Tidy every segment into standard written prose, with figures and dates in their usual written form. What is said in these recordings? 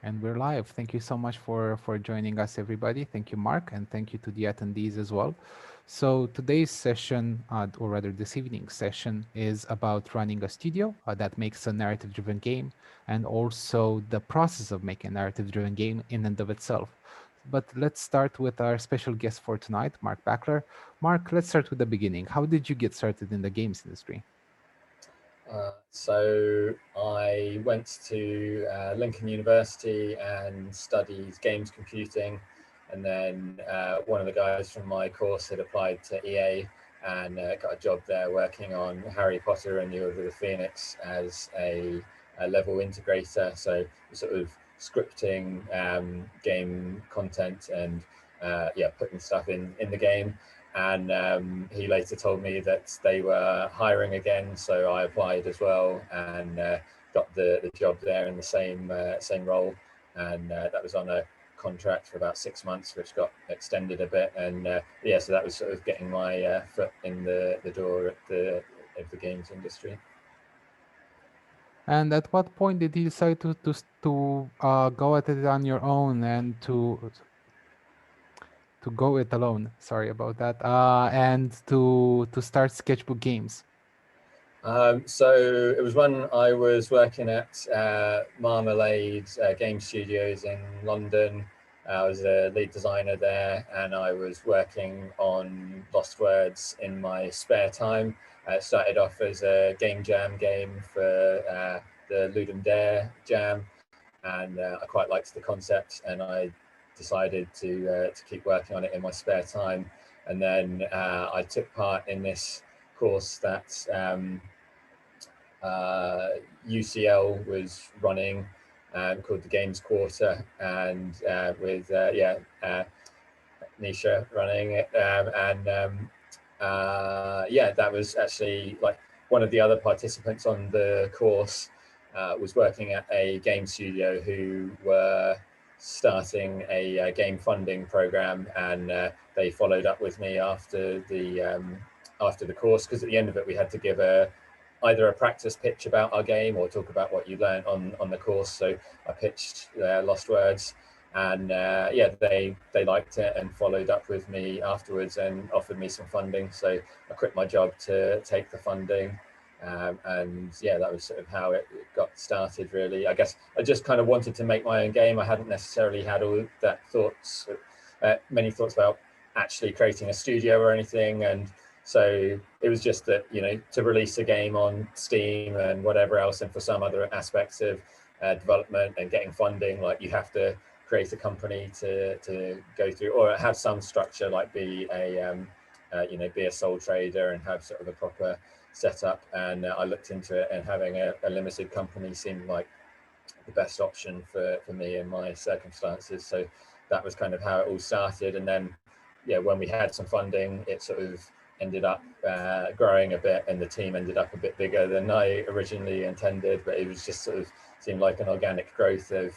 And we're live. Thank you so much for joining us, everybody. Thank you, Mark, and thank you to the attendees as well. So today's session, or rather this evening's session, is about running a studio that makes a narrative-driven game, and also the process of making a narrative-driven game in and of itself. But let's start with our special guest for tonight, Mark Backler. Mark, let's start with the beginning. How did you get started in the games industry? So I went to Lincoln University and studied games computing, and then one of the guys from my course had applied to EA and got a job there working on Harry Potter and the Order of the Phoenix as a level integrator. So sort of scripting game content and putting stuff in the game. And he later told me that they were hiring again, so I applied as well and got the job there in the same role, and that was on a contract for about 6 months, which got extended a bit, and so that was sort of getting my foot in the door at the games industry. And at what point did you decide to go at it on your own and to go it alone? Sorry about that. And to start Sketchbook Games. So it was when I was working at Marmalade Game Studios in London. I was a lead designer there, and I was working on Lost Words in my spare time. It started off as a game jam game for the Ludum Dare jam, and I quite liked the concept, and I decided to keep working on it in my spare time. And then I took part in this course that UCL was running, called the Games Quarter, and with Nisha running it, that was actually like one of the other participants on the course was working at a game studio who were starting a game funding program, and they followed up with me after the course, because at the end of it we had to give either a practice pitch about our game or talk about what you learned on the course. So I pitched Lost Words, and they liked it and followed up with me afterwards and offered me some funding. So I quit my job to take the funding, and that was sort of how it got started. Really, I guess I just kind of wanted to make my own game. I hadn't necessarily had all that many thoughts about actually creating a studio or anything, and so it was just that, to release a game on Steam and whatever else, and for some other aspects of development and getting funding, like you have to create a company to go through, or have some structure, like be a sole trader and have sort of a proper setup. And I looked into it, and having a limited company seemed like the best option for me in my circumstances. So that was kind of how it all started. And then, when we had some funding, it sort of ended up growing a bit, and the team ended up a bit bigger than I originally intended. But it was just sort of seemed like an organic growth of,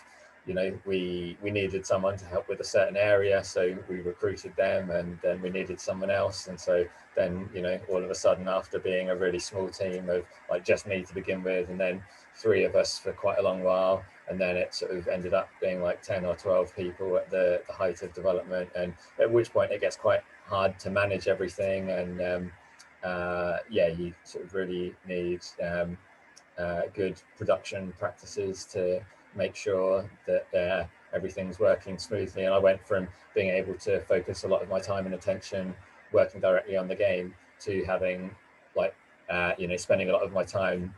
we needed someone to help with a certain area, so we recruited them, and then we needed someone else. And so then, all of a sudden, after being a really small team of like just me to begin with, and then 3 of us for quite a long while, and then it sort of ended up being like 10 or 12 people at the height of development, and at which point it gets quite hard to manage everything. And you sort of really need good production practices to make sure that everything's working smoothly. And I went from being able to focus a lot of my time and attention working directly on the game to having spending a lot of my time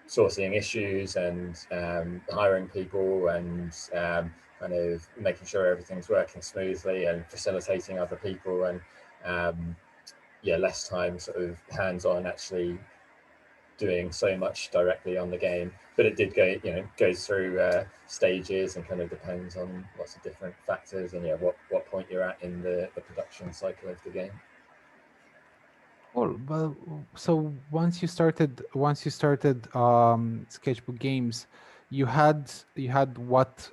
sourcing issues and hiring people, and kind of making sure everything's working smoothly and facilitating other people, and less time sort of hands-on actually doing so much directly on the game. But it did goes through stages, and kind of depends on lots of different factors, and what point you're at in the production cycle of the game. Well, so once you started Sketchbook Games, you had what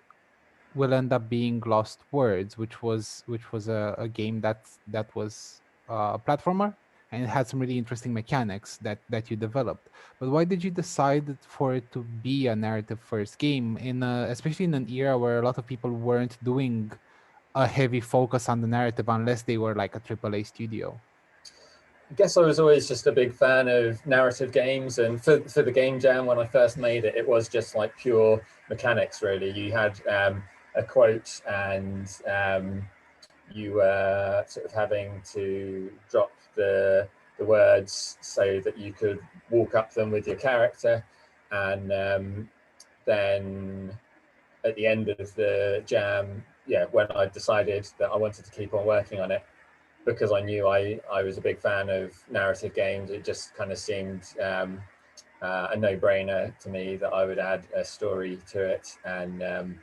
will end up being Lost Words, which was a game that was a platformer. and it had some really interesting mechanics that you developed. But why did you decide for it to be a narrative first game, especially in an era where a lot of people weren't doing a heavy focus on the narrative unless they were like a AAA studio? I guess I was always just a big fan of narrative games, and for the game jam when I first made it, it was just like pure mechanics. Really, you had a quote, and you were sort of having to drop the words so that you could walk up them with your character, and then at the end of the jam, yeah, when I decided that I wanted to keep on working on it, because I knew I was a big fan of narrative games, it just kind of seemed a no-brainer to me that I would add a story to it. And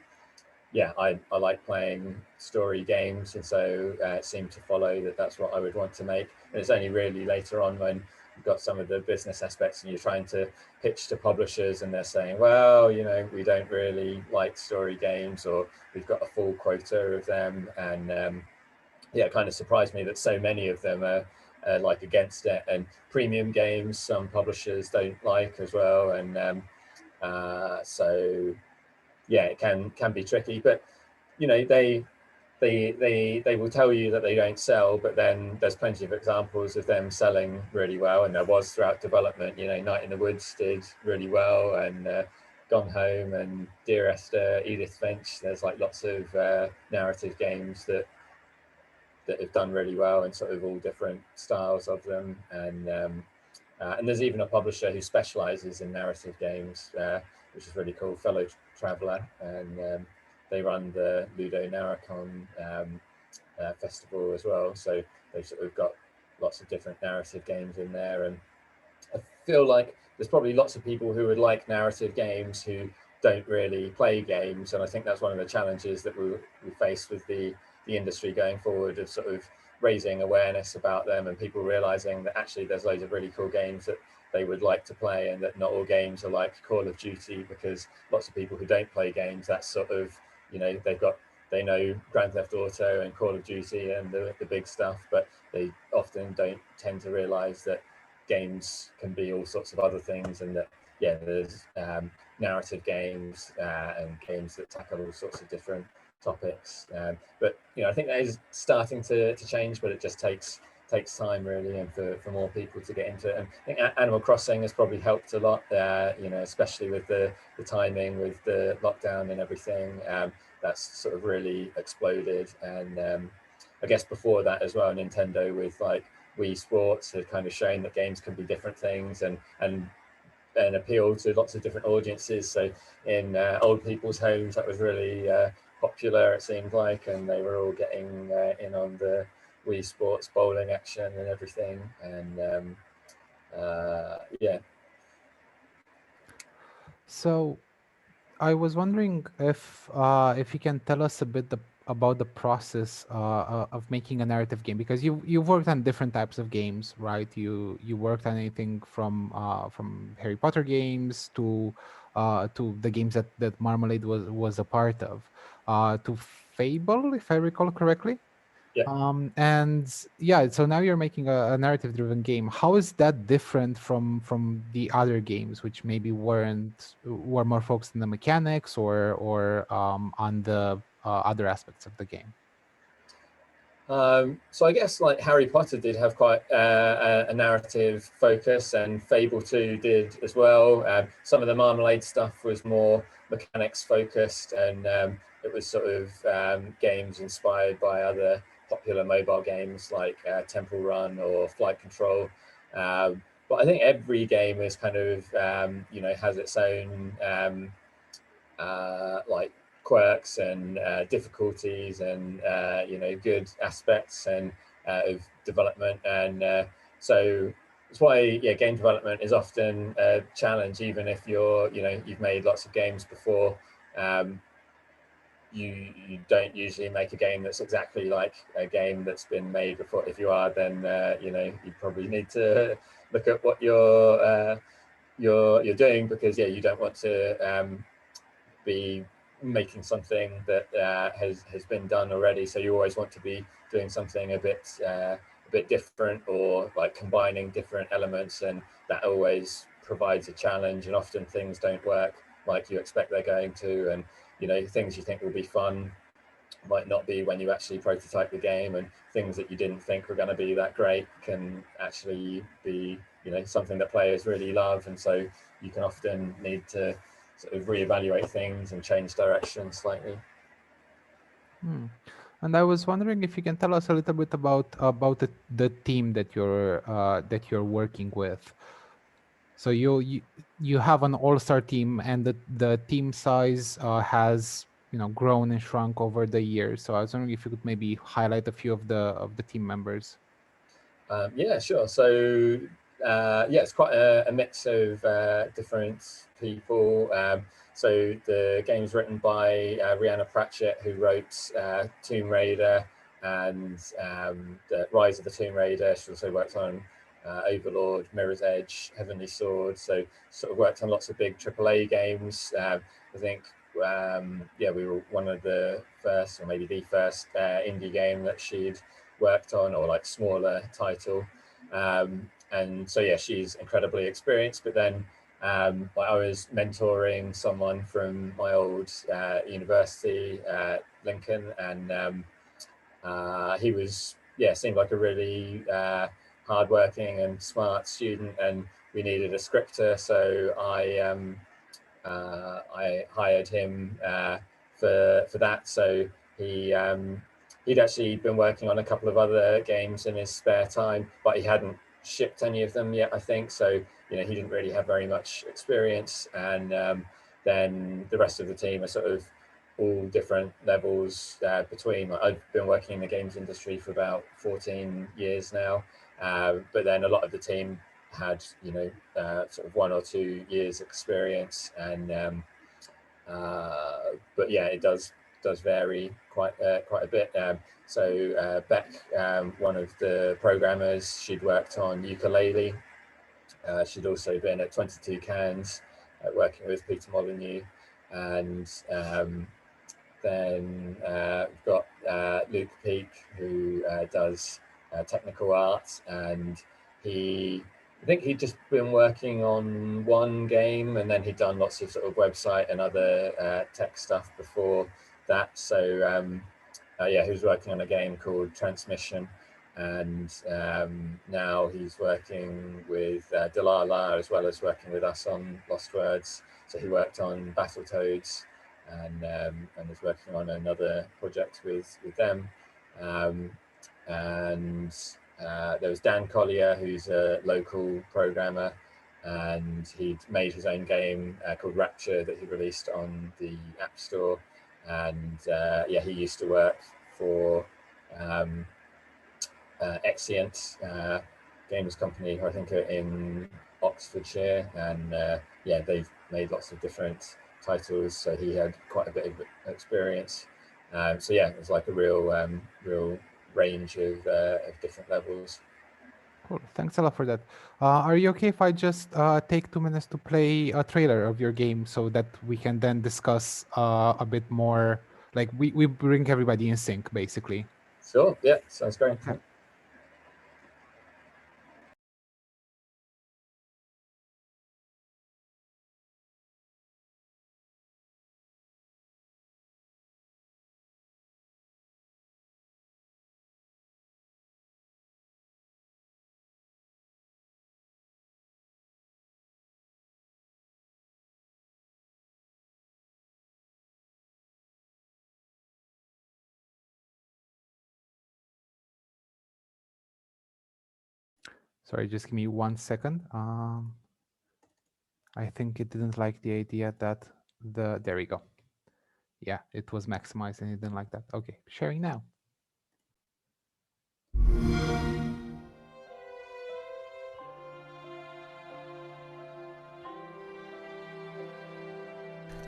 yeah, I like playing story games, and so it seemed to follow that that's what I would want to make. And it's only really later on when you've got some of the business aspects and you're trying to pitch to publishers and they're saying, well, you know, we don't really like story games, or we've got a full quota of them. And yeah, it kind of surprised me that so many of them are like against it. And premium games, some publishers don't like as well. And so yeah, it can be tricky. But you know, they will tell you that they don't sell, but then there's plenty of examples of them selling really well, and there was throughout development. You know, Night in the Woods did really well, and Gone Home and Dear Esther, Edith Finch. There's like lots of narrative games that have done really well, and sort of all different styles of them. And there's even a publisher who specializes in narrative games, which is really cool, Fellow Traveller, and they run the Ludo Narracon festival as well. So they've sort of got lots of different narrative games in there. And I feel like there's probably lots of people who would like narrative games who don't really play games, and I think that's one of the challenges that we face with the industry going forward, of sort of raising awareness about them and people realizing that actually there's loads of really cool games that they would like to play, and that not all games are like Call of Duty, because lots of people who don't play games, that's sort of, you know, they know Grand Theft Auto and Call of Duty and the big stuff, but they often don't tend to realize that games can be all sorts of other things, and that yeah, there's narrative games and games that tackle all sorts of different topics. But you know, I think that is starting to change, but it just takes time really, and for more people to get into it. And I think Animal Crossing has probably helped a lot, you know, especially with the timing with the lockdown and everything. That's sort of really exploded. And I guess before that as well, Nintendo with like Wii Sports had kind of shown that games can be different things, and appeal to lots of different audiences. So in old people's homes, that was really popular, it seemed like, and they were all getting in on the Wii Sports bowling action and everything. And yeah. So I was wondering if you can tell us a bit about the process of making a narrative game, because you've worked on different types of games, right? You worked on anything from Harry Potter games to the games that Marmalade was a part of, to Fable, if I recall correctly. Yeah. And yeah, so now you're making a narrative driven game. How is that different from the other games, which maybe were more focused on the mechanics or on the other aspects of the game? So I guess like Harry Potter did have quite a narrative focus, and Fable 2 did as well. Some of the Marmalade stuff was more mechanics focused, and it was sort of games inspired by other popular mobile games like Temple Run or Flight Control. But I think every game is kind of you know, has its own like quirks and difficulties, and you know, good aspects and of development. And so that's why yeah, game development is often a challenge, even if you're, you know, you've made lots of games before. um, you don't usually make a game that's exactly like a game that's been made before. If you are, then you know, you probably need to look at what you're doing, because yeah, you don't want to be making something that has been done already. So you always want to be doing something a bit bit different, or like combining different elements, and that always provides a challenge, and often things don't work like you expect they're going to, and things you think will be fun might not be when you actually prototype the game, and things that you didn't think were going to be that great can actually be something that players really love, and so you can often need to sort of reevaluate things and change direction slightly. And I was wondering if you can tell us a little bit about the team that you're working with. So you have an all-star team, and the team size has grown and shrunk over the years. So I was wondering if you could maybe highlight a few of the team members. Yeah, sure. So yeah, it's quite a mix of different people. So the game's written by Rhianna Pratchett, who wrote Tomb Raider and the Rise of the Tomb Raider. She also worked on Overlord, Mirror's Edge, Heavenly Sword. So sort of worked on lots of big AAA games. I think yeah, we were one of the first, or maybe the first indie game that she'd worked on, or like smaller title. And so yeah, she's incredibly experienced. But then I was mentoring someone from my old university, Lincoln, and he was seemed like a really hardworking and smart student, and we needed a scripter, so I hired him for that. So he'd actually been working on a couple of other games in his spare time, but he hadn't shipped any of them yet, I think. So he didn't really have very much experience. And then the rest of the team are sort of all different levels between. I've been working in the games industry for about 14 years now, but then a lot of the team had sort of 1 or 2 years experience, and but yeah, it does vary quite a bit. So Beck, one of the programmers, she'd worked on Ukulele. She'd also been at 22 Cans, working with Peter Molyneux, and then we've got Luke Peake, who does technical art, and I think he'd just been working on one game, and then he'd done lots of sort of website and other tech stuff before that. So yeah, he was working on a game called Transmission, and now he's working with Delilah, as well as working with us on Lost Words. So he worked on Battletoads, and is working on another project with them. And there was Dan Collier, who's a local programmer, and he'd made his own game called Rapture that he released on the App Store. And yeah, he used to work for Exient Games Company, who I think are in Oxfordshire, and yeah, they've made lots of different titles, so he had quite a bit of experience. So yeah, it was like a real range of different levels. Cool. Thanks a lot for that. Are you okay if I just take 2 minutes to play a trailer of your game so that we can then discuss a bit more? Like we bring everybody in sync, basically. Sure. Yeah, sounds great. Okay. Sorry, just give me 1 second. I think it didn't like the idea that there we go. Yeah, it was maximized and it didn't like that. Okay, sharing now.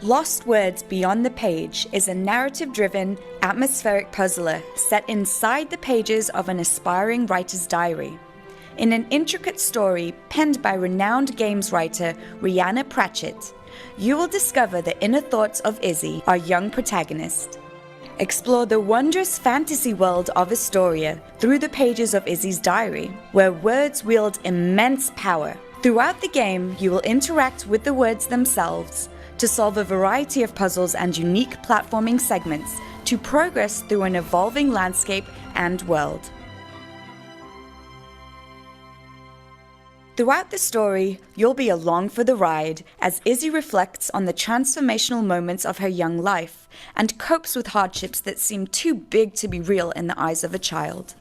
Lost Words Beyond the Page is a narrative-driven, atmospheric puzzler set inside the pages of an aspiring writer's diary. In an intricate story penned by renowned games writer Rhianna Pratchett, you will discover the inner thoughts of Izzy, our young protagonist. Explore the wondrous fantasy world of Astoria through the pages of Izzy's diary, where words wield immense power. Throughout the game, you will interact with the words themselves to solve a variety of puzzles and unique platforming segments to progress through an evolving landscape and world. Throughout the story, you'll be along for the ride as Izzy reflects on the transformational moments of her young life and copes with hardships that seem too big to be real in the eyes of a child.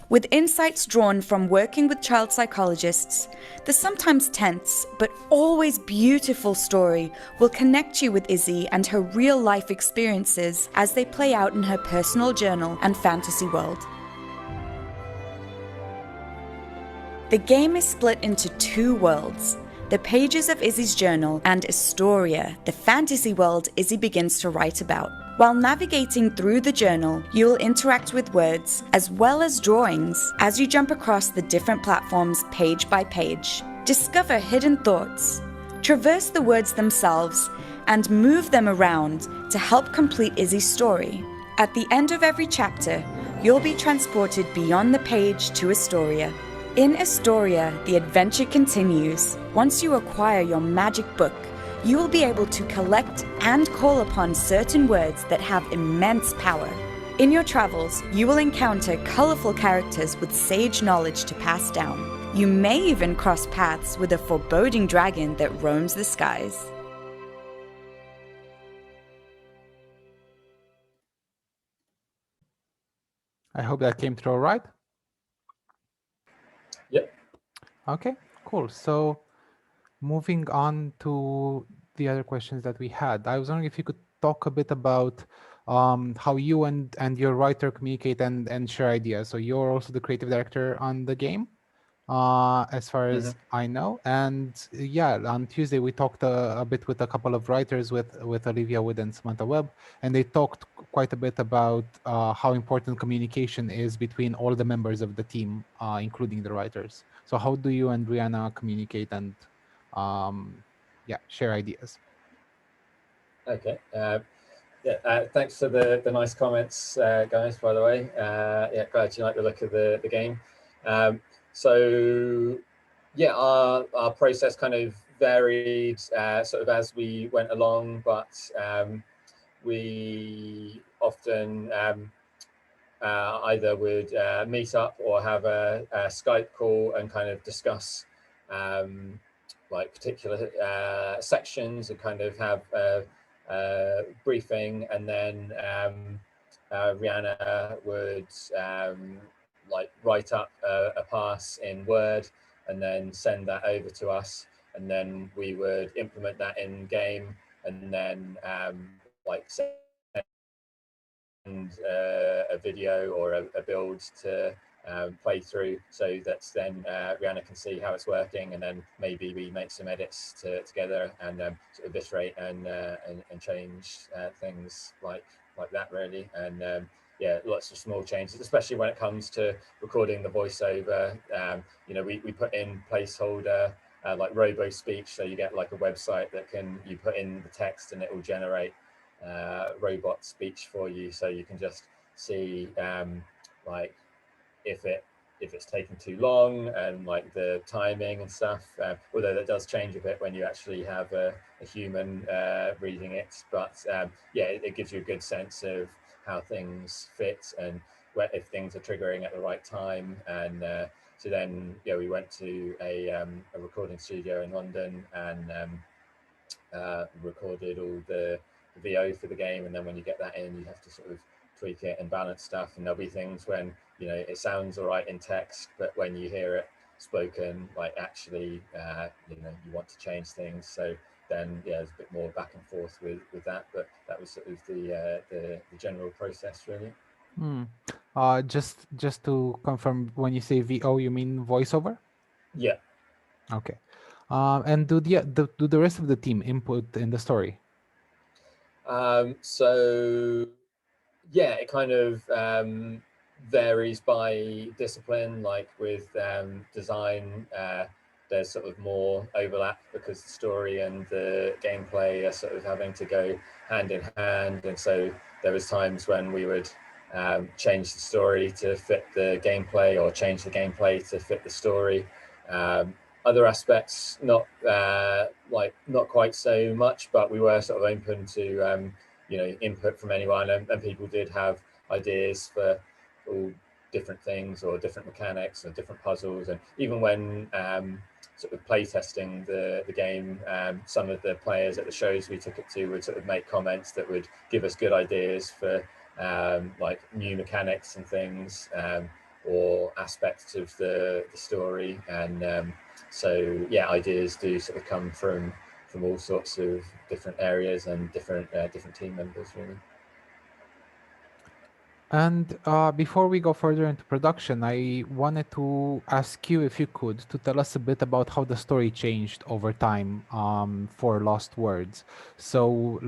With insights drawn from working with child psychologists, the sometimes tense but always beautiful story will connect you with Izzy and her real-life experiences as they play out in her personal journal and fantasy world. The game is split into two worlds, the pages of Izzy's journal and Astoria, the fantasy world Izzy begins to write about. While navigating through the journal, you will interact with words as well as drawings as you jump across the different platforms page by page. Discover hidden thoughts, traverse the words themselves, and move them around to help complete Izzy's story. At the end of every chapter, you'll be transported beyond the page to Astoria. In Astoria, the adventure continues. Once you acquire your magic book, you will be able to collect and call upon certain words that have immense power. In your travels, you will encounter colorful characters with sage knowledge to pass down. You may even cross paths with a foreboding dragon that roams the skies. I hope that came through all right. Yep. Okay, cool. So moving on to the other questions that we had, I was wondering if you could talk a bit about how you and your writer communicate and share ideas. So you're also the creative director on the game, as far as I know. And yeah, on Tuesday we talked a bit with a couple of writers, with Olivia Wood and Samantha Webb, and they talked quite a bit about how important communication is between all the members of the team, including the writers. So how do you and Brianna communicate and share ideas? Okay. Thanks for the nice comments, guys, by the way. Glad you like the look of the game. So yeah, our process kind of varied sort of as we went along, but we often either would meet up or have a Skype call and kind of discuss like particular sections and kind of have a briefing, and then Rihanna would like write up a pass in Word and then send that over to us, and then we would implement that in game, and then like send a video or a build to play through, so that then Rihanna can see how it's working, and then maybe we make some edits together and sort of iterate and change things like that, really. And yeah, lots of small changes, especially when it comes to recording the voiceover. You know, we put in placeholder like robo speech, so you get like a website that you put in the text and it will generate robot speech for you, so you can just see like if it's taken too long and like the timing and stuff, although that does change a bit when you actually have a human reading it. But yeah, it gives you a good sense of how things fit and if things are triggering at the right time. And so then we went to a recording studio in London and recorded all the VO for the game, and then when you get that in, you have to sort of tweak it and balance stuff, and there'll be things when it sounds all right in text, but when you hear it spoken, like actually you want to change things. So then there's a bit more back and forth with that, but that was sort of the general process, really. Just to confirm, when you say VO, you mean voiceover? Yeah. Okay. And do the rest of the team input in the story? So yeah, it kind of varies by discipline. Like with design, there's sort of more overlap because the story and the gameplay are sort of having to go hand in hand, and so there was times when we would change the story to fit the gameplay or change the gameplay to fit the story. Other aspects, not quite so much, but we were sort of open to input from anyone, and people did have ideas for all different things or different mechanics or different puzzles. And even when sort of play testing the game, some of the players at the shows we took it to would sort of make comments that would give us good ideas for like new mechanics and things, or aspects of the story. And so yeah, ideas do sort of come from all sorts of different areas and different team members, really. And before we go further into production, I wanted to ask you if you could to tell us a bit about how the story changed over time for Lost Words. So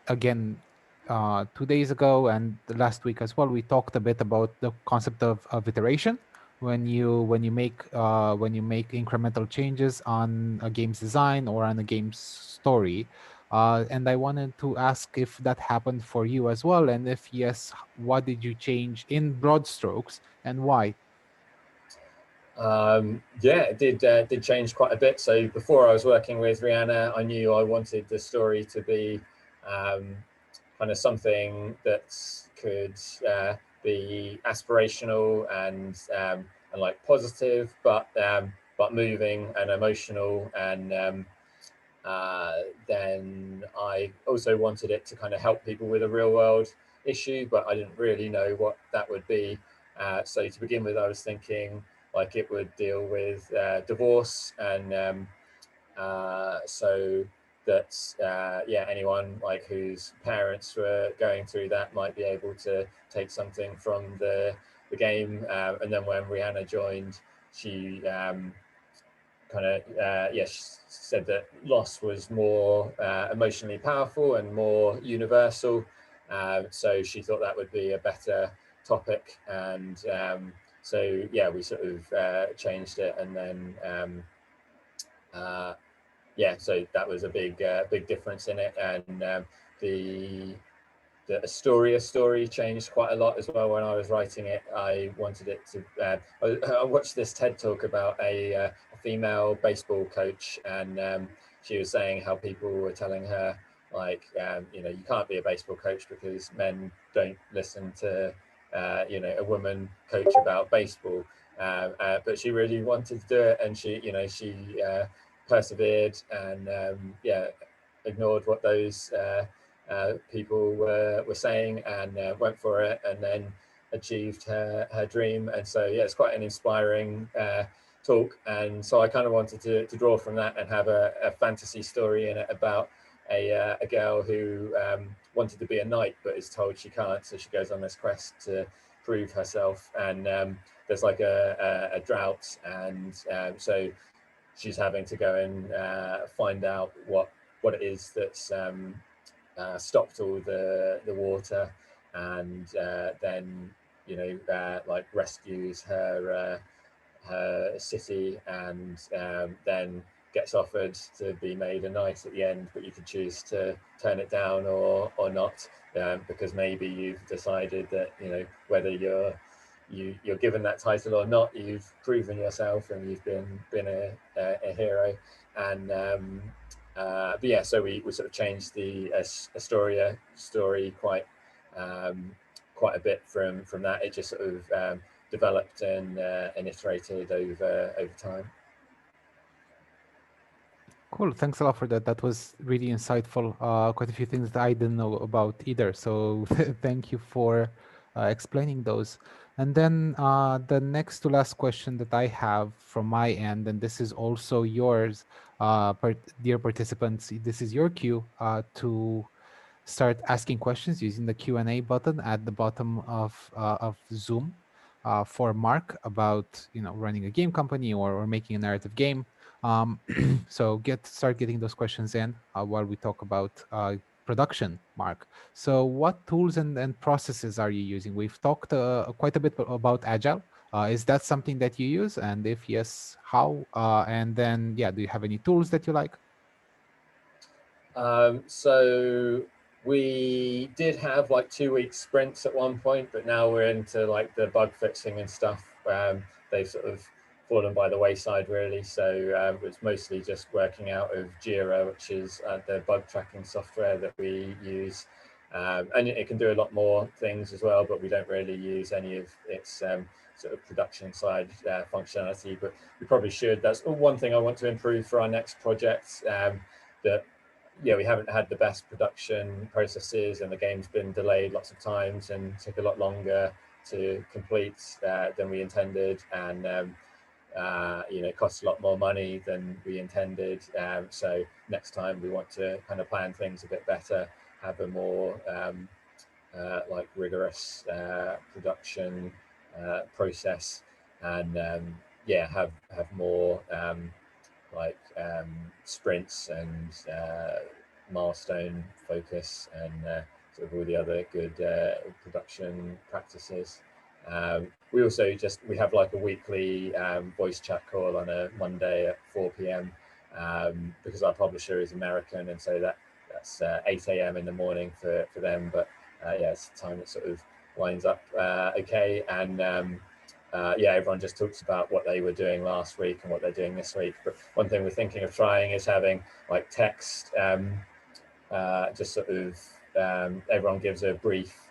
again, 2 days ago and last week as well, we talked a bit about the concept of iteration when you make incremental changes on a game's design or on a game's story. And I wanted to ask if that happened for you as well, and if yes, what did you change in broad strokes and why? Yeah, it did change quite a bit. So before I was working with Rihanna, I knew I wanted the story to be um, kind of something that could be aspirational and like positive, but moving and emotional. And then I also wanted it to kind of help people with a real world issue, but I didn't really know what that would be. So to begin with, I was thinking like it would deal with divorce, and so that yeah, anyone like whose parents were going through that might be able to take something from the game. And then when Rihanna joined, she kind of yeah, she said that loss was more emotionally powerful and more universal. So she thought that would be a better topic, and so yeah, we sort of changed it, and then yeah, so that was a big difference in it. And the the Astoria story changed quite a lot as well. When I was writing it, I wanted it to. I watched this TED talk about a female baseball coach, and she was saying how people were telling her, like, you can't be a baseball coach because men don't listen to, a woman coach about baseball. But she really wanted to do it, and she persevered, and yeah, ignored what those people were saying, and went for it, and then achieved her dream. And so yeah, it's quite an inspiring talk. And so I kind of wanted to draw from that and have a fantasy story in it about a girl who wanted to be a knight but is told she can't, so she goes on this quest to prove herself. And there's like a drought, and so she's having to go and find out what it is that's stopped all the water, and then like rescues her city, and then gets offered to be made a knight at the end, but you could choose to turn it down or not, because maybe you've decided that whether you're given that title or not, you've proven yourself and you've been a hero. And but yeah, so we sort of changed the Astoria story quite a bit from that. It just sort of developed and iterated over time. Cool. Thanks a lot for that. That was really insightful. Quite a few things that I didn't know about either. So thank you for explaining those. And then the next to last question that I have from my end, and this is also yours, dear participants. This is your cue to start asking questions using the Q&A button at the bottom of Zoom for Mark about running a game company or making a narrative game. Um, so start getting those questions in while we talk about production, Mark. So what tools and processes are you using? We've talked quite a bit about Agile Is that something that you use? And if yes, how? And then, yeah, do you have any tools that you like? So we did have like 2 week sprints at one point, but now we're into like the bug fixing and stuff. They've sort of fallen by the wayside really. So it's mostly just working out of Jira, which is the bug tracking software that we use. And it can do a lot more things as well, but we don't really use any of its sort of production side functionality, but we probably should. That's one thing I want to improve for our next project. That we haven't had the best production processes, and the game's been delayed lots of times and took a lot longer to complete than we intended, and it costs a lot more money than we intended. So next time we want to kind of plan things a bit better, have a more like rigorous production process, and have more like sprints and milestone focus, and sort of all the other good production practices. We also we have like a weekly voice chat call on a Monday at 4 p.m. Because our publisher is American, and so that's 8 a.m. in the morning for them. But it's the time that sort of lines up okay. And everyone just talks about what they were doing last week and what they're doing this week. But one thing we're thinking of trying is having like text, just sort of everyone gives a brief,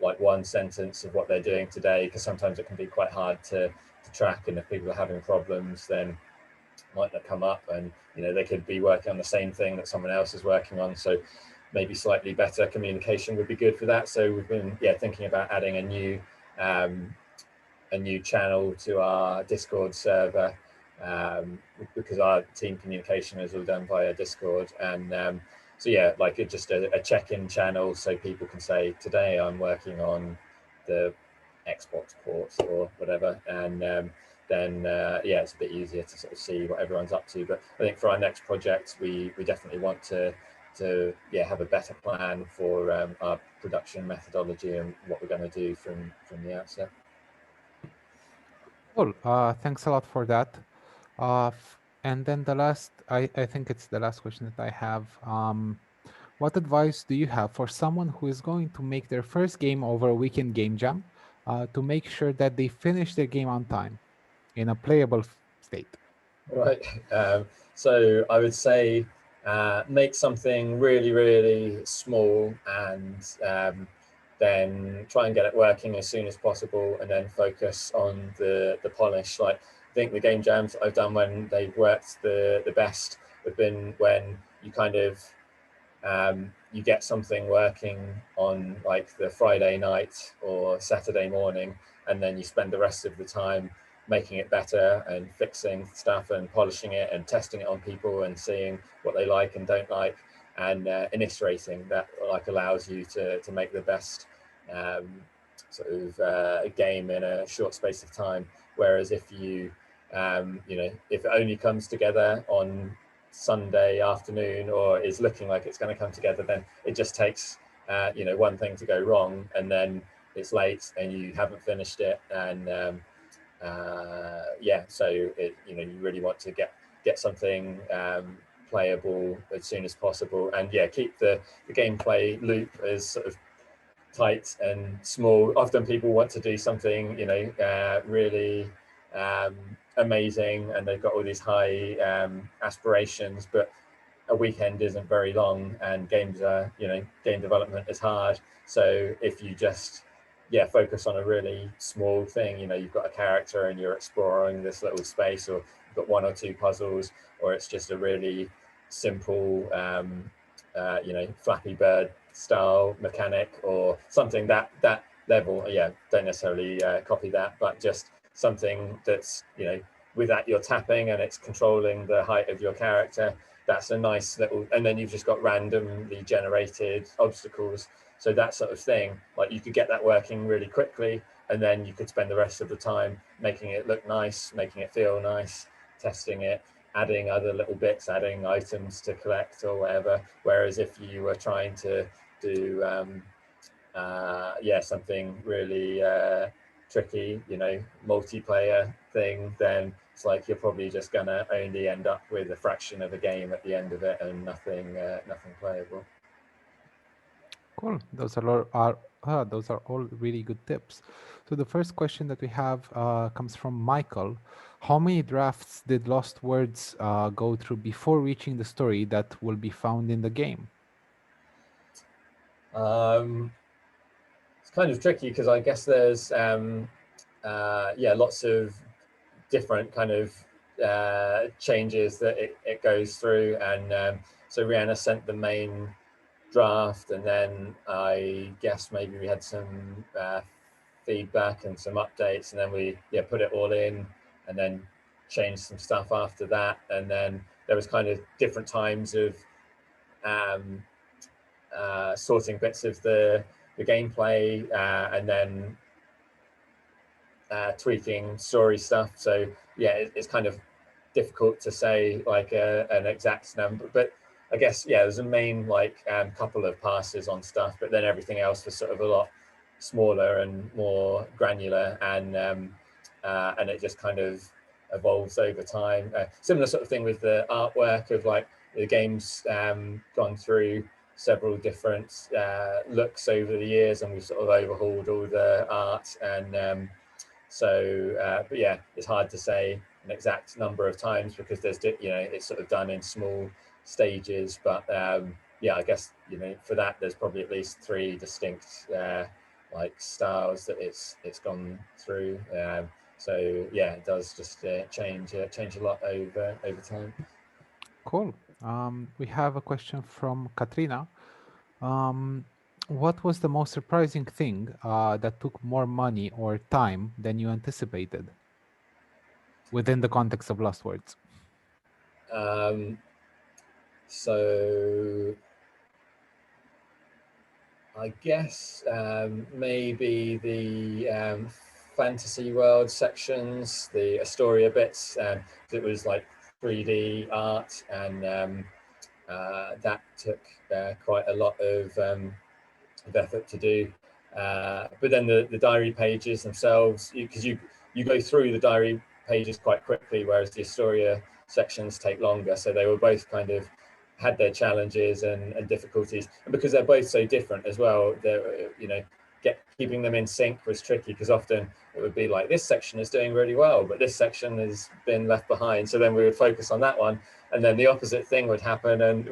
like one sentence of what they're doing today, because sometimes it can be quite hard to track, and if people are having problems, then might not come up, and they could be working on the same thing that someone else is working on. So maybe slightly better communication would be good for that. So we've been thinking about adding a new channel to our Discord server, because our team communication is all done via Discord. And so like just a check-in channel, so people can say, today I'm working on the Xbox port or whatever, and then it's a bit easier to sort of see what everyone's up to. But I think for our next project, we definitely want to have a better plan for our production methodology and what we're going to do from the outset. Cool. Thanks a lot for that. And then the last, I think it's the last question that I have. What advice do you have for someone who is going to make their first game over a weekend game jam, to make sure that they finish their game on time in a playable state? Right. So I would say make something really, really small, and then try and get it working as soon as possible, and then focus on the polish. Like, I think the game jams I've done when they've worked the best have been when you kind of you get something working on like the Friday night or Saturday morning, and then you spend the rest of the time making it better and fixing stuff and polishing it and testing it on people and seeing what they like and don't like, and iterating. That like allows you to make the best sort of game in a short space of time. Whereas if you if it only comes together on Sunday afternoon, or is looking like it's going to come together, then it just takes one thing to go wrong, and then it's late and you haven't finished it. And so you really want to get something playable as soon as possible, and keep the gameplay loop as sort of tight and small. Often people want to do something really amazing, and they've got all these high aspirations, but a weekend isn't very long, and games are game development is hard. So if you just focus on a really small thing, you've got a character and you're exploring this little space, or you've got one or two puzzles, or it's just a really simple Flappy Bird style mechanic or something, that level, don't necessarily copy that, but just something that's with that you're tapping and it's controlling the height of your character. That's a nice little, and then you've just got randomly generated obstacles. So that sort of thing, like you could get that working really quickly, and then you could spend the rest of the time making it look nice, making it feel nice, testing it, adding other little bits, adding items to collect or whatever. Whereas if you were trying to do something really tricky, you know, multiplayer thing, then it's like you're probably just gonna only end up with a fraction of a game at the end of it and nothing playable. Cool. Those are all really good tips. So the first question that we have comes from Michael. How many drafts did Lost Words go through before reaching the story that will be found in the game? It's kind of tricky because I guess there's lots of different kind of changes that it goes through, and so Rihanna sent the main draft, and then I guess maybe we had some feedback and some updates, and then we put it all in, and then changed some stuff after that, and then there was kind of different times of sorting bits of the gameplay, and then tweaking story stuff. So yeah, it's kind of difficult to say like an exact number, but I guess there's a main like couple of passes on stuff, but then everything else was sort of a lot smaller and more granular, and it just kind of evolves over time. Similar sort of thing with the artwork of like the game's gone through several different looks over the years, and we've sort of overhauled all the art, and but yeah, it's hard to say an exact number of times because there's it's sort of done in small stages, but yeah, I guess for that there's probably at least 3 distinct like styles that it's gone through, so yeah, it does just change a lot over time. Cool. We have a question from Katrina. What was the most surprising thing that took more money or time than you anticipated within the context of Lost Words? So I guess maybe the fantasy world sections, the Astoria bits, it was like 3D art, and that took quite a lot of effort to do. But then the diary pages themselves, because you go through the diary pages quite quickly, whereas the Astoria sections take longer. So they were both kind of had their challenges and difficulties, and because they're both so different as well, keeping them in sync was tricky, because often it would be like this section is doing really well, but this section has been left behind. So then we would focus on that one, and then the opposite thing would happen, and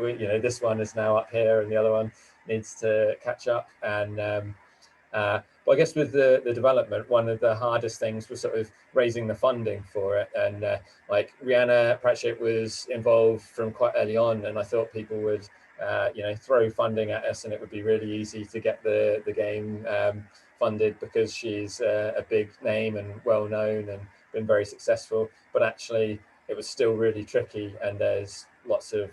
this one is now up here, and the other one needs to catch up. And well, I guess with the development, one of the hardest things was sort of raising the funding for it. And like Rihanna Pratchett was involved from quite early on, and I thought people would throw funding at us, and it would be really easy to get the game funded because she's a big name and well known and been very successful. But actually, it was still really tricky, and there's lots of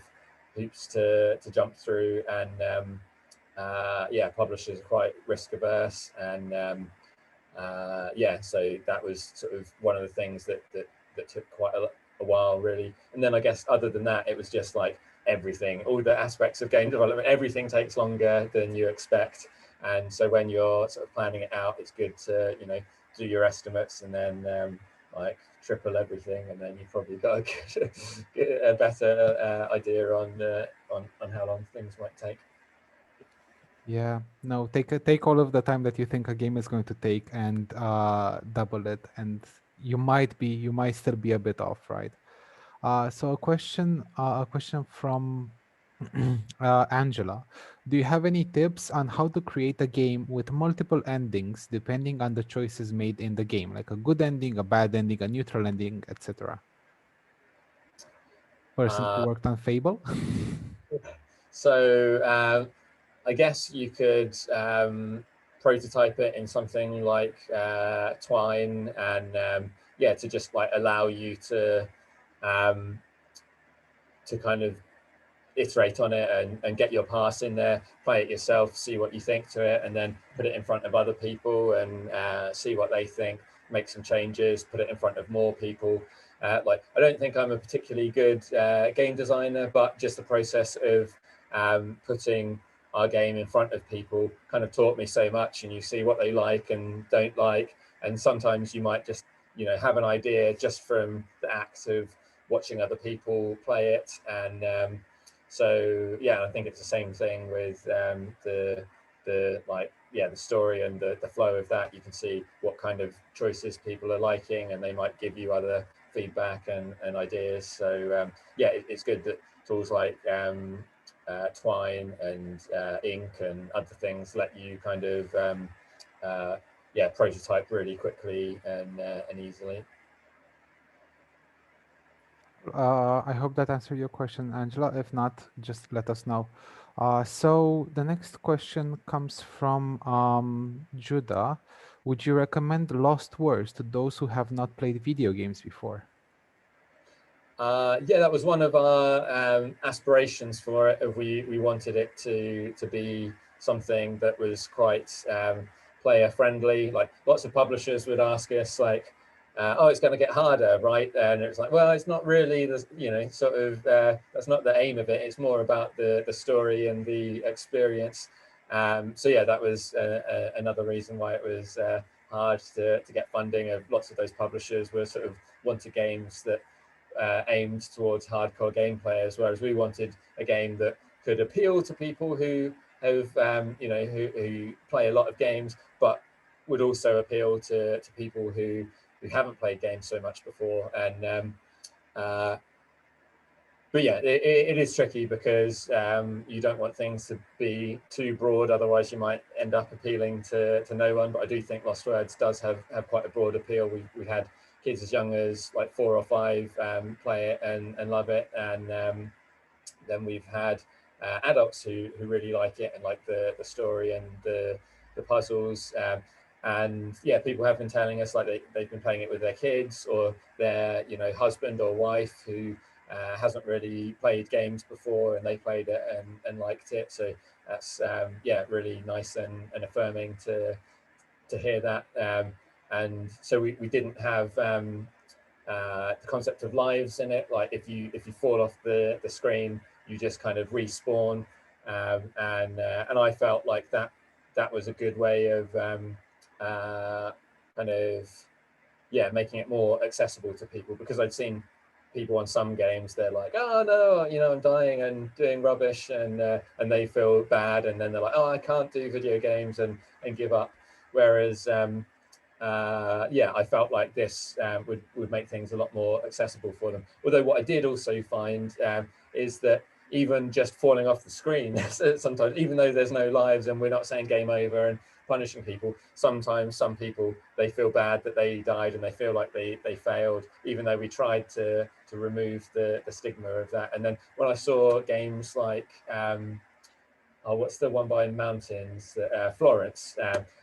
hoops to jump through, and publishers are quite risk averse, and so that was sort of one of the things that took quite a while, really. And then I guess other than that, it was just like everything, all the aspects of game development, everything takes longer than you expect. And so when you're sort of planning it out, it's good to do your estimates, and then like triple everything, and then you probably got a better idea on how long things might take. Yeah, no, take all of the time that you think a game is going to take and double it, and you might still be a bit off, right? So a question from Angela. Do you have any tips on how to create a game with multiple endings depending on the choices made in the game, like a good ending, a bad ending, a neutral ending, etc.? Person who worked on Fable. So I guess you could prototype it in something like Twine, and to just like allow you to kind of iterate on it and get your pass in there, play it yourself, see what you think to it, and then put it in front of other people and see what they think, make some changes, put it in front of more people. Like, I don't think I'm a particularly good game designer, but just the process of putting our game in front of people kind of taught me so much, and you see what they like and don't like, and sometimes you might just have an idea just from the act of watching other people play it. And so yeah, I think it's the same thing with the story and the flow of that. You can see what kind of choices people are liking, and they might give you other feedback and ideas. So yeah, it's good that tools like Twine and Ink and other things let you kind of prototype really quickly and easily. I hope that answered your question, Angela. If not, just let us know. So the next question comes from Judah. Would you recommend Lost Words to those who have not played video games before? Yeah, that was one of our aspirations for it. We wanted it to be something that was quite player friendly. Like lots of publishers would ask us, like, "Oh, it's going to get harder, right?" And it's like, well, it's not really the sort of that's not the aim of it. It's more about the story and the experience. So yeah, that was another reason why it was hard to get funding. Of lots of those publishers were sort of wanted games that aimed towards hardcore game players, whereas we wanted a game that could appeal to people who have who play a lot of games, but would also appeal to people who haven't played games so much before. And but yeah, it is tricky because you don't want things to be too broad, otherwise you might end up appealing to no one. But I do think Lost Words does have quite a broad appeal. We had kids as young as like 4 or 5 play it and love it, and then we've had adults who really like it and like the story and the puzzles. And yeah, people have been telling us like they've been playing it with their kids or their husband or wife who hasn't really played games before, and they played it and liked it. So that's yeah, really nice and affirming to hear that. And so we didn't have the concept of lives in it. Like if you fall off the screen, you just kind of respawn. And I felt like that was a good way of kind of making it more accessible to people, because I'd seen people on some games, they're like, oh no, I'm dying and doing rubbish, and they feel bad, and then they're like, oh, I can't do video games and give up. Whereas yeah, I felt like this would make things a lot more accessible for them. Although what I did also find is that even just falling off the screen sometimes, even though there's no lives and we're not saying game over and punishing people, sometimes some people, they feel bad that they died and they feel like they failed, even though we tried to remove the stigma of that. And then when I saw games like what's the one by mountains, Florence,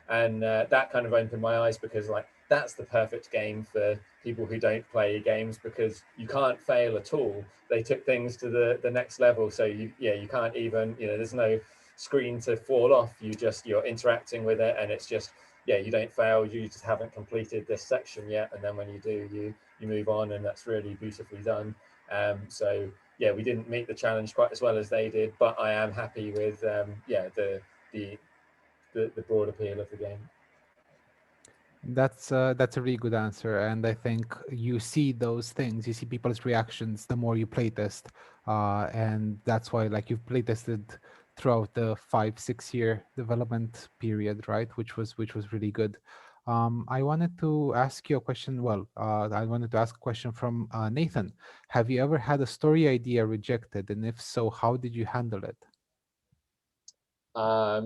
and that kind of opened my eyes, because like that's the perfect game for people who don't play games, because you can't fail at all. They took things to the next level, so you can't even, there's no screen to fall off. You're interacting with it, and it's just you don't fail, you just haven't completed this section yet, and then when you do, you move on, and that's really beautifully done. So yeah, we didn't meet the challenge quite as well as they did, but I am happy with the broad appeal of the game. That's a really good answer, and I think you see those things. You see people's reactions the more you playtest, and that's why like you've playtested throughout the 5-6 year development period, right? Which was really good. I wanted to ask you a question. Well, I wanted to ask a question from Nathan. Have you ever had a story idea rejected, and if so, how did you handle it?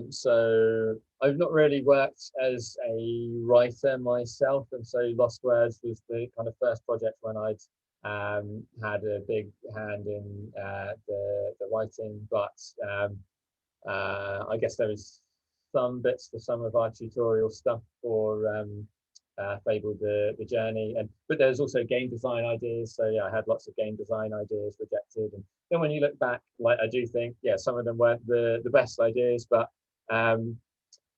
So I've not really worked as a writer myself, and so Lost Words was the kind of first project when I'd had a big hand in the writing. But I guess there was some bits for some of our tutorial stuff for Fable the Journey, but there's also game design ideas. So yeah, I had lots of game design ideas rejected, and then when you look back, like I do think some of them weren't the best ideas, but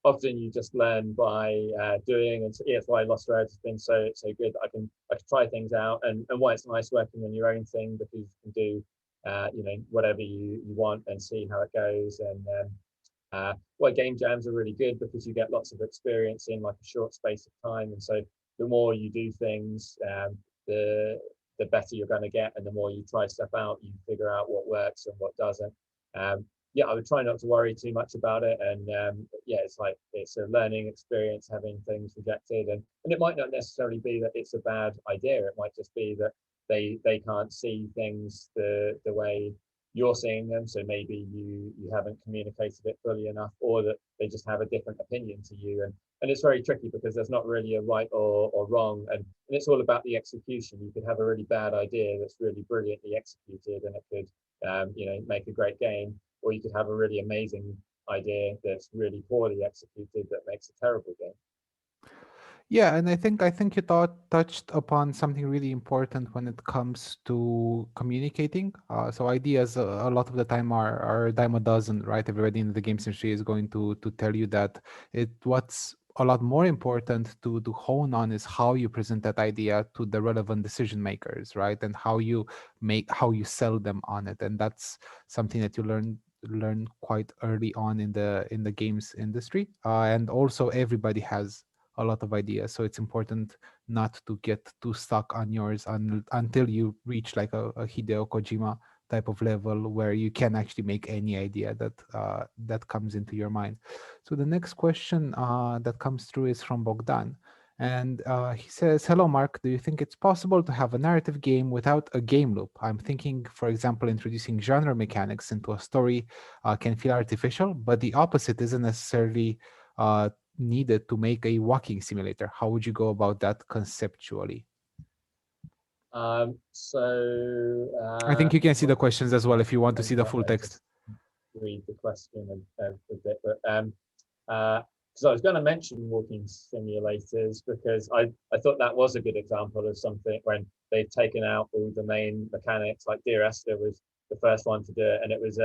often you just learn by doing, and so, yeah, it's why Lost Words has been so good. I can try things out, and why it's nice working on your own thing, because you can do whatever you want and see how it goes. And Well, game jams are really good because you get lots of experience in like a short space of time, and so the more you do things, the better you're going to get, and the more you try stuff out, you figure out what works and what doesn't. Yeah, I would try not to worry too much about it, and yeah, it's a learning experience having things rejected, and it might not necessarily be that it's a bad idea. It might just be that they can't see things the way you're seeing them, so maybe you haven't communicated it fully enough, or that they just have a different opinion to you, and it's very tricky because there's not really a right or wrong, and it's all about the execution. You could have a really bad idea that's really brilliantly executed, and it could you know, make a great game, or you could have a really amazing idea that's really poorly executed that makes a terrible game. Yeah, and I think you touched upon something really important when it comes to communicating. So ideas a lot of the time are a dime a dozen, right? Everybody in the games industry is going to tell you that what's a lot more important to hone on is how you present that idea to the relevant decision makers, right? And how you sell them on it, and that's something that you learn quite early on in the games industry. And also everybody has a lot of ideas, so it's important not to get too stuck on yours until you reach like a Hideo Kojima type of level where you can actually make any idea that comes into your mind. So the next question that comes through is from Bogdan, and he says, hello Mark, do you think it's possible to have a narrative game without a game loop? I'm thinking, for example, introducing genre mechanics into a story can feel artificial, but the opposite isn't necessarily needed to make a walking simulator. How would you go about that conceptually? So I think you can see the questions as well if you want to see the full I text. just read the question a bit, but because I was going to mention walking simulators, because I thought that was a good example of something when they've taken out all the main mechanics. Like Dear Esther was the first one to do it, and it was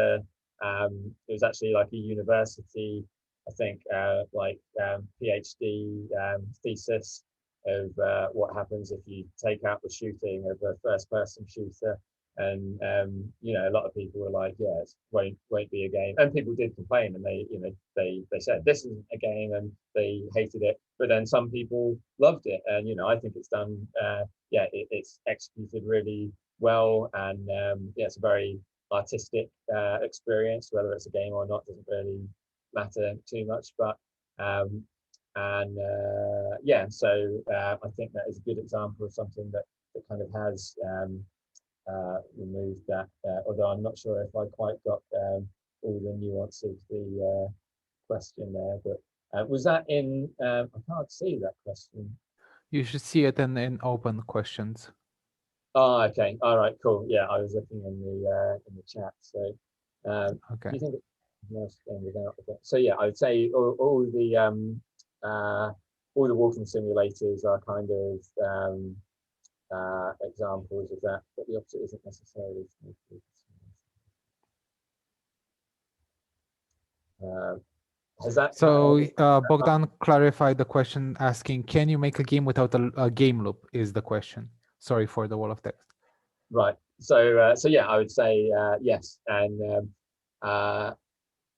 actually like a university, I think, PhD thesis of what happens if you take out the shooting of a first-person shooter. And you know, a lot of people were like, yeah, it won't be a game, and people did complain, and they said this isn't a game, and they hated it. But then some people loved it, and you know, I think it's done it's executed really well, and yeah, it's a very artistic experience. Whether it's a game or not doesn't really matter too much, but and yeah, so I think that is a good example of something that kind of has removed that, although I'm not sure if I quite got all the nuance of the question there, but was that in, I can't see that question. You should see it in open questions. Oh, okay, all right, cool. Yeah, I was looking in the chat. So Okay. do you think so yeah, I would say all the walking simulators are kind of examples of that, but the opposite isn't necessarily. Has that? So Bogdan clarified the question asking, can you make a game without a game loop is the question. Sorry for the wall of text. Right. So yeah, I would say yes, and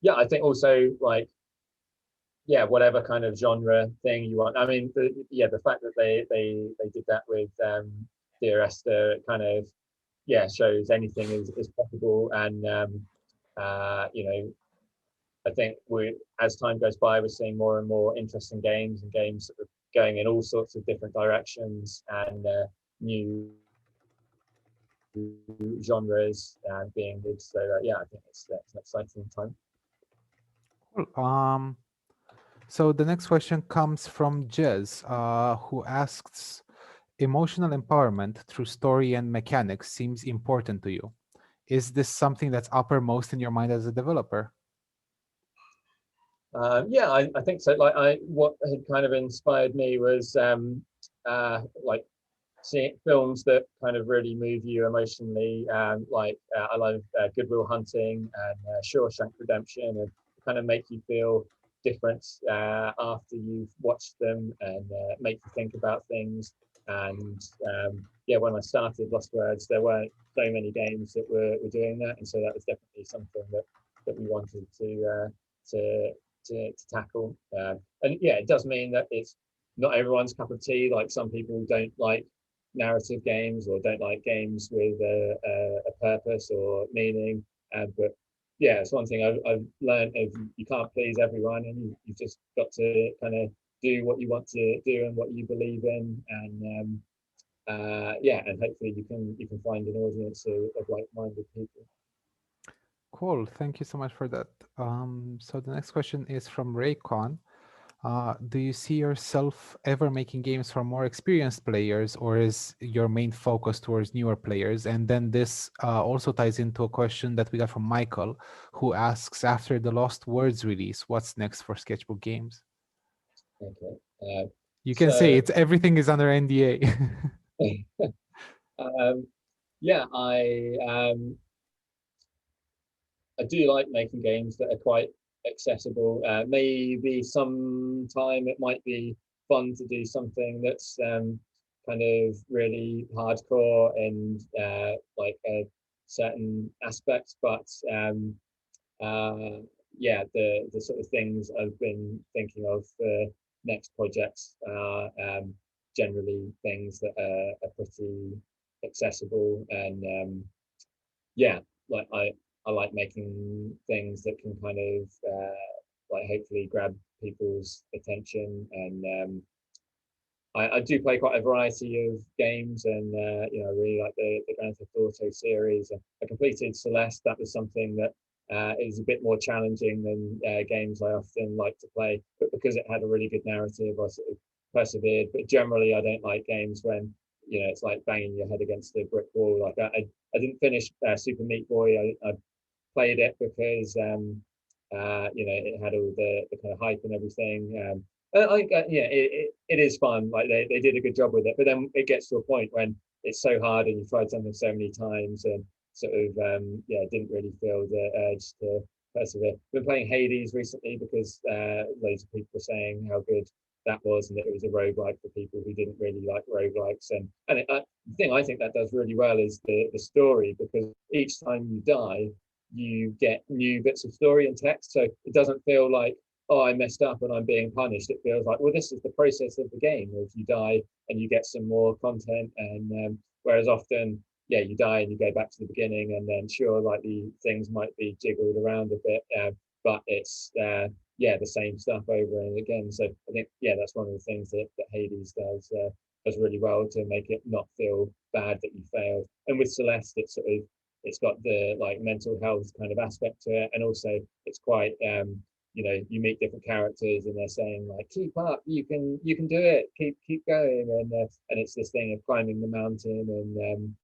yeah, I think also like, yeah, whatever kind of genre thing you want. I mean, the fact that they did that with Dear Esther, it kind of shows anything is possible, and you know, I think as time goes by, we're seeing more and more interesting games, and games that are going in all sorts of different directions, and new genres being good. So yeah, I think it's an exciting time. Cool. So the next question comes from Jez, who asks, emotional empowerment through story and mechanics seems important to you. Is this something that's uppermost in your mind as a developer? Yeah, I think so. Like what had kind of inspired me was like seeing films that kind of really move you emotionally. I love Good Will Hunting and Shawshank Redemption, and kind of make you feel different after you've watched them, and make you think about things. And yeah, when I started Lost Words, there weren't so many games that were doing that, and so that was definitely something that we wanted to to tackle. And yeah, it does mean that it's not everyone's cup of tea. Like some people don't like narrative games or don't like games with a purpose or meaning. But yeah, it's one thing I've learned: if you can't please everyone, and you've just got to kind of do what you want to do and what you believe in, and yeah, and hopefully you can find an audience of like-minded people. Cool. Thank you so much for that. So the next question is from Raycon. Do you see yourself ever making games for more experienced players, or is your main focus towards newer players? And then this also ties into a question that we got from Michael, who asks, after the Lost Words release, what's next for Sketchbook Games? Okay. You can say it's everything is under NDA. Yeah, I do like making games that are quite accessible. Maybe sometime it might be fun to do something that's kind of really hardcore and like certain aspects, but yeah, the sort of things I've been thinking of for next projects are generally things that are pretty accessible, and yeah, like I like making things that can kind of like hopefully grab people's attention, and I do play quite a variety of games, and you know, I really like the Grand Theft Auto series. I completed Celeste. That was something that is a bit more challenging than games I often like to play, but because it had a really good narrative, I sort of persevered. But generally, I don't like games when, you know, it's like banging your head against a brick wall. Like I didn't finish Super Meat Boy. I played it because you know, it had all the kind of hype and everything. Yeah, it is fun. Like they did a good job with it, but then it gets to a point when it's so hard and you've tried something so many times and sort of yeah, didn't really feel the urge to persevere. I've been playing Hades recently because loads of people were saying how good that was, and that it was a roguelike for people who didn't really like roguelikes. And the thing I think that does really well is the story, because each time you die, you get new bits of story and text. So it doesn't feel like, oh, I messed up and I'm being punished. It feels like, well, this is the process of the game. If you die and you get some more content, and whereas often, yeah, you die and you go back to the beginning, and then sure, like the things might be jiggled around a bit, but it's yeah, the same stuff over and again. So I think, yeah, that's one of the things that Hades does really well to make it not feel bad that you failed. And with Celeste, it's got the like mental health kind of aspect to it, and also it's quite you know, you meet different characters and they're saying like, keep up, you can do it, keep going, and it's this thing of climbing the mountain, and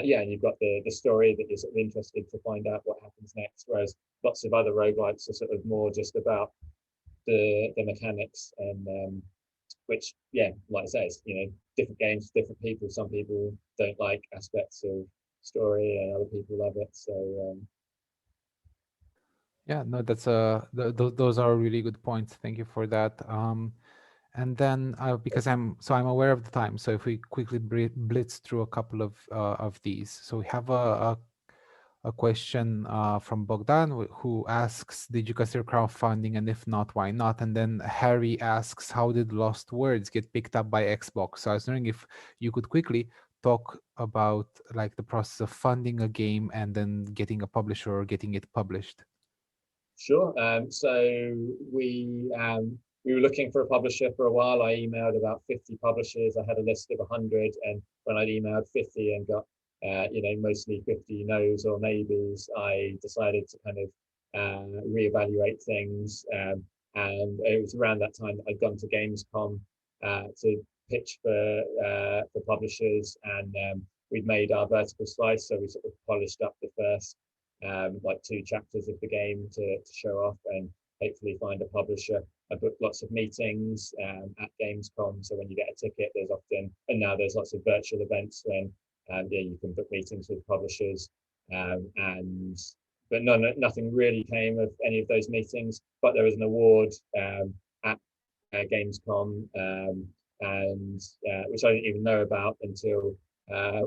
yeah, and you've got the story that you're sort of interested to find out what happens next, whereas lots of other roguelikes are sort of more just about the mechanics, and which, yeah, like I say, it's, you know, different games, different people. Some people don't like aspects of story and other people love it. So Yeah, no, that's those are really good points. Thank you for that. And then because I'm aware of the time, so if we quickly blitz through a couple of these. So we have a question from Bogdan, who asks, did you consider crowdfunding, and if not, why not? And then Harry asks, how did Lost Words get picked up by Xbox? So I was wondering if you could quickly talk about like the process of funding a game and then getting a publisher or getting it published. sure. So we were looking for a publisher for a while. I emailed about 50 publishers. I had a list of 100, and when I'd emailed 50 and got you know, mostly 50 no's or maybes, I decided to kind of reevaluate things. And it was around that time that I'd gone to Gamescom to pitch for publishers, and we'd made our vertical slice, so we sort of polished up the first like 2 chapters of the game to show off and hopefully find a publisher. I booked lots of meetings at Gamescom, so when you get a ticket, there's often, and now there's lots of virtual events when yeah, you can book meetings with publishers, and but nothing really came of any of those meetings. But there was an award at Gamescom, and which I didn't even know about until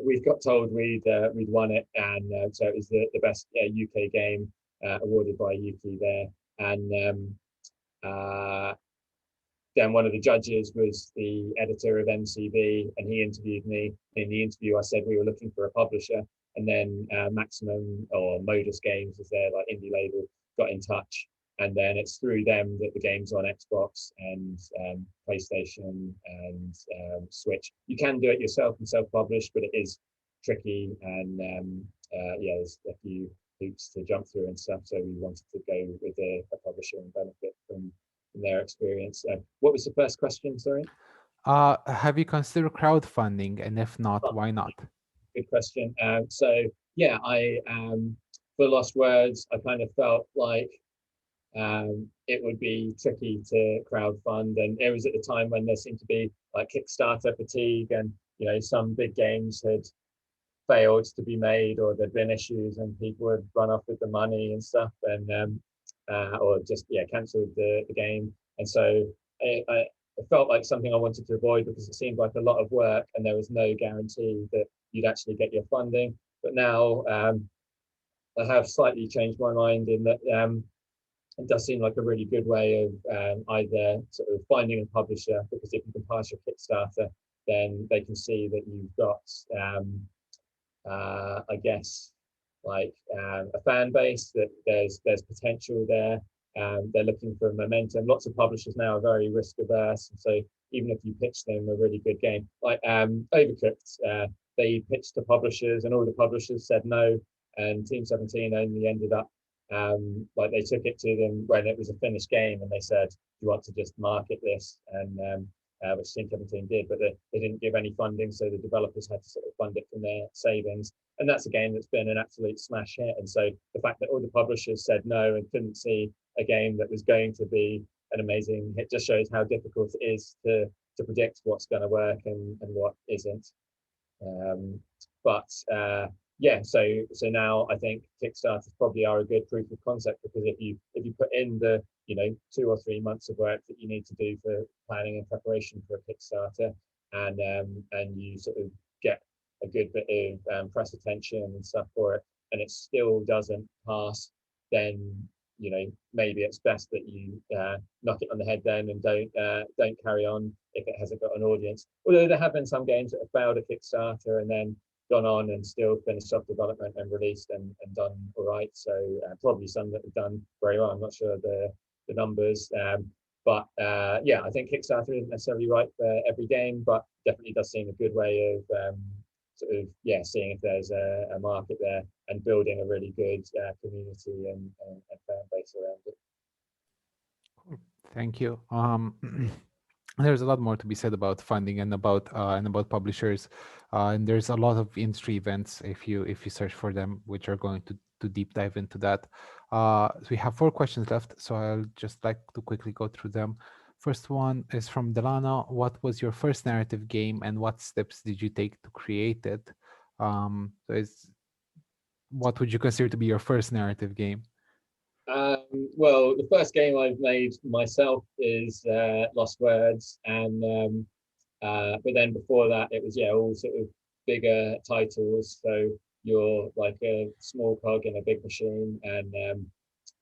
we got told we'd won it, and so it was the best UK game awarded by Yuki there. and then one of the judges was the editor of MCV, and he interviewed me. In the interview, I said we were looking for a publisher, and then Maximum or Modus Games, as their like indie label, got in touch, and then it's through them that the game's on Xbox and PlayStation and Switch. You can do it yourself and self-publish, but it is tricky, and yeah, there's a few hoops to jump through and stuff. So we wanted to go with a publisher and benefit from their experience. What was the first question? Sorry. Have you considered crowdfunding, and if not, why not? Good question. So yeah, I for Lost Words, I kind of felt like it would be tricky to crowdfund, and it was at the time when there seemed to be like Kickstarter fatigue, and you know, some big games had failed to be made, or there'd been issues and people had run off with the money and stuff, and or just cancelled the game. And so I felt like something I wanted to avoid, because it seemed like a lot of work and there was no guarantee that you'd actually get your funding. But now I have slightly changed my mind in that it does seem like a really good way of either sort of finding a publisher, because if you can pass your Kickstarter, then they can see that you've got I guess like a fan base, that there's potential there. They're looking for momentum. Lots of publishers now are very risk averse, and so even if you pitch them a really good game, like Overcooked, they pitched to publishers and all the publishers said no, and Team 17 only ended up like they took it to them when it was a finished game, and they said, do you want to just market this? And which Team 17 did, but they didn't give any funding, so the developers had to sort of fund it from their savings. And that's a game that's been an absolute smash hit. And so the fact that all the publishers said no and couldn't see a game that was going to be an amazing hit just shows how difficult it is to predict what's going to work and what isn't. But yeah, so now I think Kickstarters probably are a good proof of concept, because if you put in the 2 or 3 months of work that you need to do for planning and preparation for a Kickstarter, and you sort of get a good bit of press attention and stuff for it, and it still doesn't pass, then maybe it's best that you knock it on the head then, and don't carry on if it hasn't got an audience. Although there have been some games that have failed a Kickstarter and then gone on and still finished off development and released and done all right. So probably some that have done very well. I'm not sure the numbers, but yeah, I think Kickstarter isn't necessarily right for every game, but definitely does seem a good way of sort of seeing if there's a market there and building a really good community and fan base around it. Thank you. There's a lot more to be said about funding and about publishers, and there's a lot of industry events if you search for them, which are going to deep dive into that. So we have 4 questions left, so I'll just like to quickly go through them. First one is from Delana. What was your first narrative game, and what steps did you take to create it? So what would you consider to be your first narrative game? Well, the first game I've made myself is Lost Words, and but then before that it was all sort of bigger titles. So you're like a small cog in a big machine, and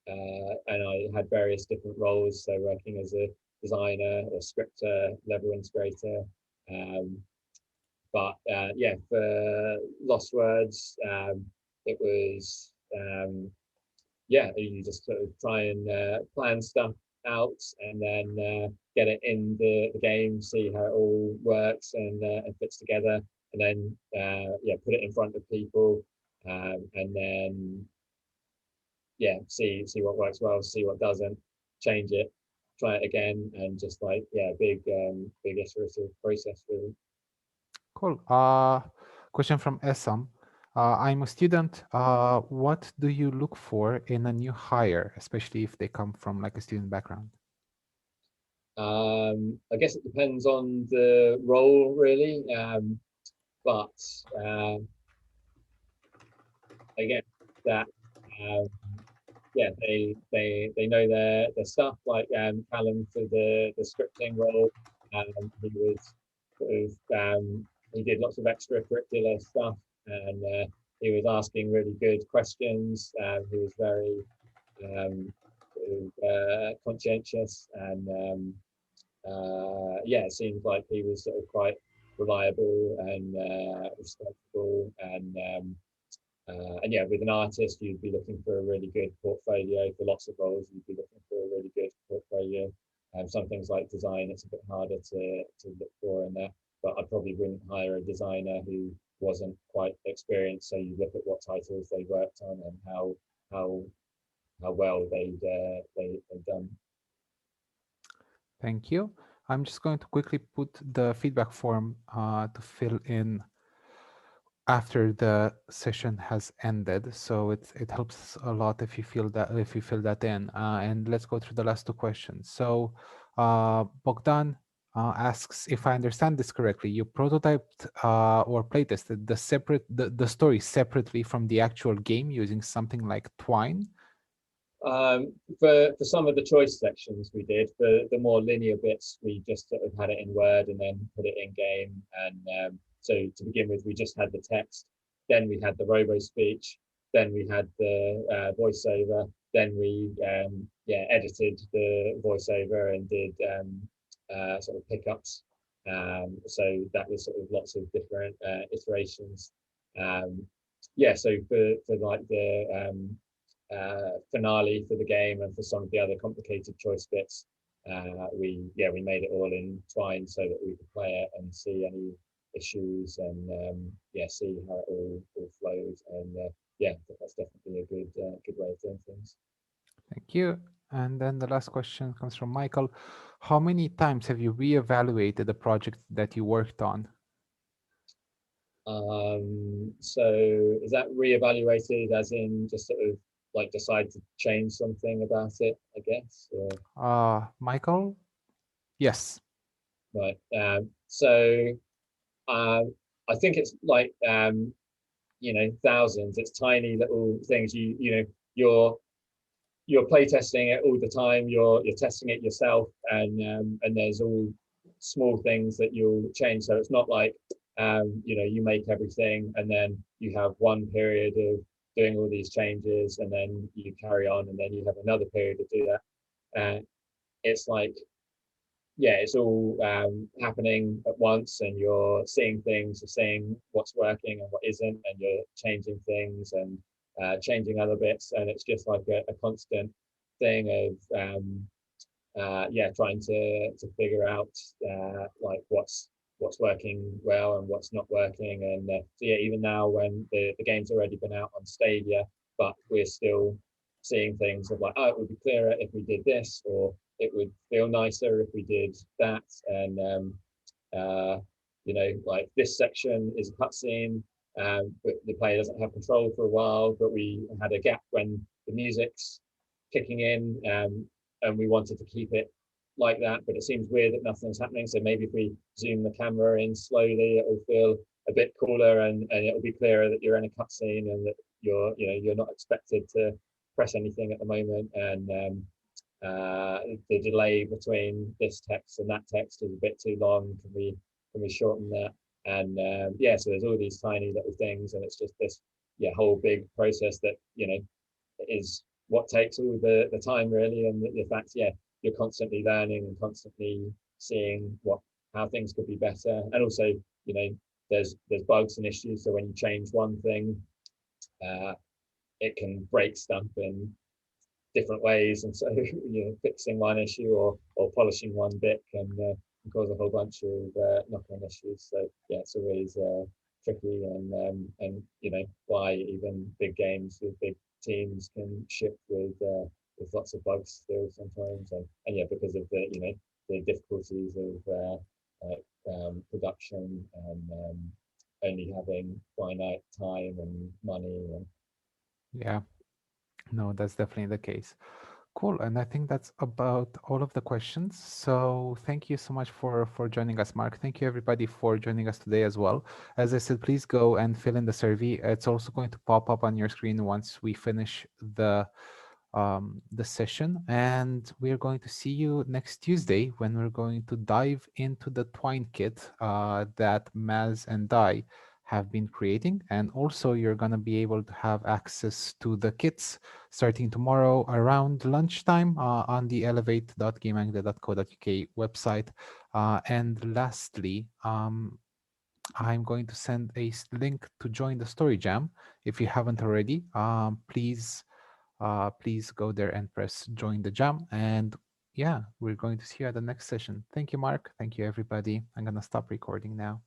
I had various different roles. So working as a designer, a scripter, level integrator. But yeah, for Lost Words, it was you just sort of try and plan stuff out, and then get it in the game, see how it all works and fits together, and then put it in front of people, and then see what works well, see what doesn't, change it, try it again, and just like big iterative process really. Cool. Question from Essam. I'm a student. What do you look for in a new hire, especially if they come from like a student background? I guess it depends on the role really, but again, that they know their stuff. Like Callum for the scripting role, he was sort of he did lots of extracurricular stuff, and he was asking really good questions. He was very conscientious, and yeah, it seemed like he was sort of quite reliable and respectable, and yeah, with an artist, you'd be looking for a really good portfolio. For lots of roles, you'd be looking for a really good portfolio. Some things like design, it's a bit harder to look for in that. But I probably wouldn't hire a designer who wasn't quite experienced. So you look at what titles they worked on and how how well they'd done. Thank you. I'm just going to quickly put the feedback form to fill in after the session has ended, so it helps a lot if you fill that in. And let's go through the last two questions. So Bogdan asks, if I understand this correctly, you prototyped or playtested the story separately from the actual game using something like Twine. For some of the choice sections we did. For the more linear bits, we just sort of had it in Word and then put it in game. And so to begin with, we just had the text, then we had the robo speech, then we had the voiceover, then we edited the voiceover and did sort of pickups. So that was sort of lots of different iterations. Yeah, so for like the finale for the game and for some of the other complicated choice bits, we made it all in Twine so that we could play it and see any issues and see how it all flows. And yeah, that's definitely a good way of doing things. Thank you. And then the last question comes from Michael. How many times have you reevaluated the project that you worked on? So is that reevaluated as in just sort of like decide to change something about it, I guess? Michael? Yes. Right. So I think it's like thousands. It's tiny little things. You're playtesting it all the time. You're testing it yourself, and there's all small things that you'll change. So it's not like you make everything and then you have one period of doing all these changes and then you carry on and then you have another period to do that. And it's like, yeah, it's all happening at once, and you're seeing things, you're seeing what's working and what isn't, and you're changing things and changing other bits, and it's just like a constant thing of trying to figure out like what's working well and what's not working. And so yeah, even now when the game's already been out on Stadia, but we're still seeing things of like, oh, it would be clearer if we did this, or it would feel nicer if we did that. And like this section is a cutscene, but the player doesn't have control for a while, but we had a gap when the music's kicking in, and we wanted to keep it like that, but it seems weird that nothing's happening. So maybe if we zoom the camera in slowly, it will feel a bit cooler, and it'll be clearer that you're in a cutscene and that you're not expected to press anything at the moment. And the delay between this text and that text is a bit too long. Can we shorten that? And so there's all these tiny little things, and it's just this whole big process that is what takes all the time really. And the fact you're constantly learning and constantly seeing how things could be better. And also there's bugs and issues, so when you change one thing, it can break stuff in different ways, and so fixing one issue or polishing one bit can cause a whole bunch of knock-on issues. So yeah, it's always tricky, and why even big games with big teams can ship with lots of bugs still sometimes, and because of the difficulties of production and only having finite time and money. And yeah, no, that's definitely the case. Cool, and I think that's about all of the questions. So thank you so much for joining us, Mark. Thank you everybody for joining us today as well. As I said, please go and fill in the survey. It's also going to pop up on your screen once we finish the session, and we're going to see you next Tuesday when we're going to dive into the Twine kit that Maz and Di have been creating. And also, you're going to be able to have access to the kits starting tomorrow around lunchtime on the elevate.gameanglia.co.uk website. And lastly, I'm going to send a link to join the Story Jam. If you haven't already, please go there and press join the jam. And yeah, we're going to see you at the next session. Thank you, Mark. Thank you, everybody. I'm going to stop recording now.